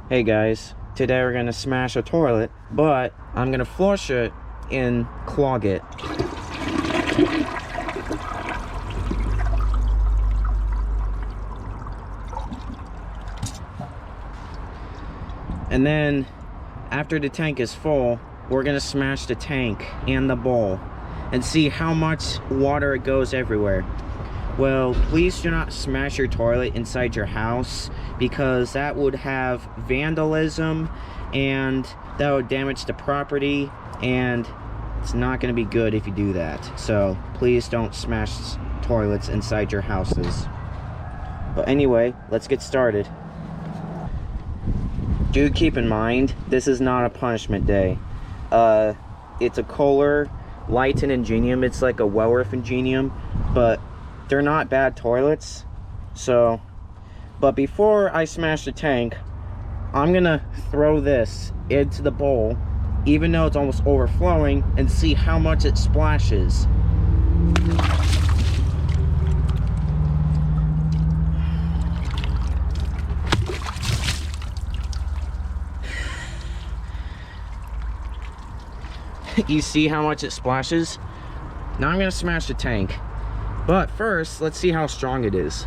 Hey guys, today we're gonna smash a toilet, but I'm gonna flush it and clog it. And then, after the tank is full, we're gonna smash the tank and the bowl and see how much water it goes everywhere. Well, please do not smash your toilet inside your house because that would have vandalism and that would damage the property, and it's not going to be good if you do that. So please don't smash toilets inside your houses. But anyway, let's get started. Do keep in mind, this is not a punishment day. It's a Kohler Light and Ingenium. It's like a Wellworth Ingenium, but they're not bad toilets. So, but before I smash the tank, I'm gonna throw this into the bowl, even though it's almost overflowing, and see how much it splashes. You see how much it splashes? Now I'm gonna smash the tank. But first, let's see how strong it is.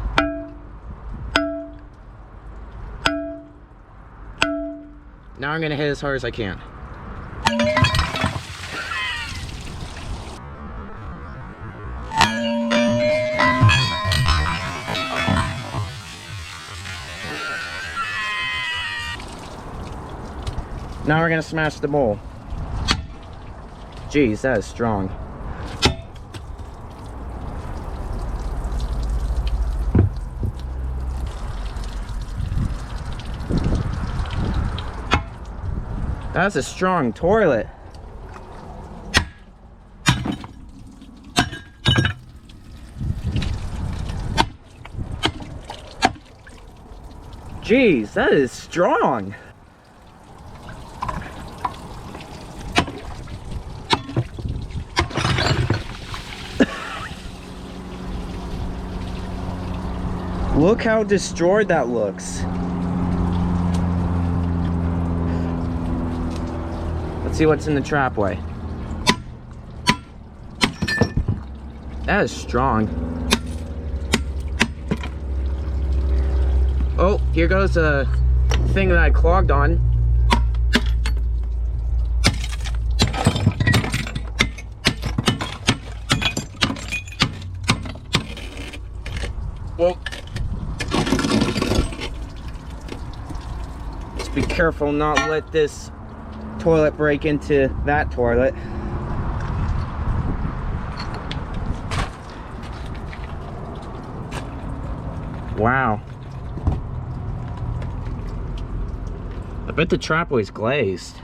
Now I'm gonna hit as hard as I can. Now we're gonna smash the bowl. Jeez, that is strong. That's a strong toilet. Jeez, that is strong. Look how destroyed that looks. Let's see what's in the trapway. That is strong. Oh, here goes a thing that I clogged on. Whoa. Just be careful not let this toilet break into that toilet. Wow. I bet the trapway's glazed.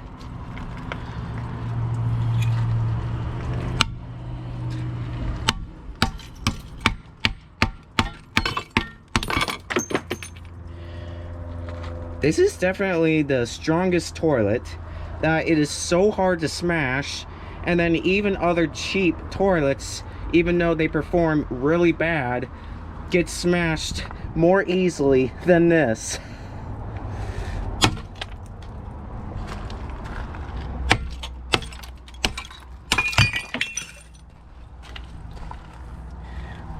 This is definitely the strongest toilet. That it is so hard to smash, and then even other cheap toilets, even though they perform really bad, get smashed more easily than this.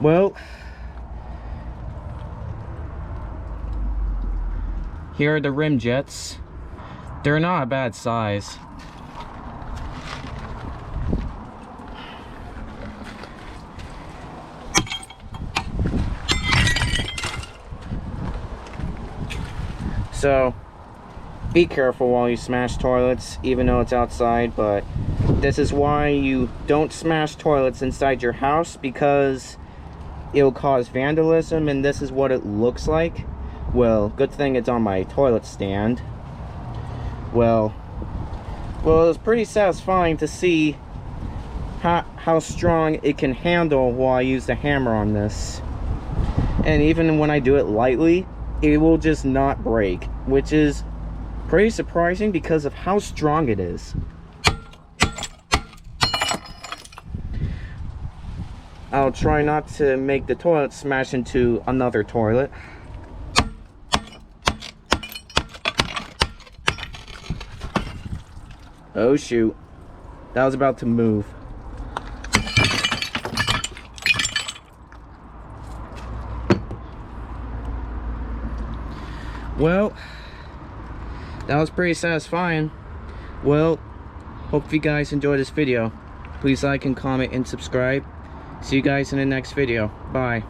Well, here are the rim jets. They're not a bad size. So, be careful while you smash toilets, even though it's outside, but this is why you don't smash toilets inside your house, because it'll cause vandalism, and this is what it looks like. Well, good thing it's on my toilet stand. Well, it was pretty satisfying to see how strong it can handle while I use the hammer on this. And even when I do it lightly, it will just not break, which is pretty surprising because of how strong it is. I'll try not to make the toilet smash into another toilet. Oh shoot. That was about to move. Well, that was pretty satisfying. Well, hope you guys enjoyed this video. Please like and comment and subscribe. See you guys in the next video. Bye.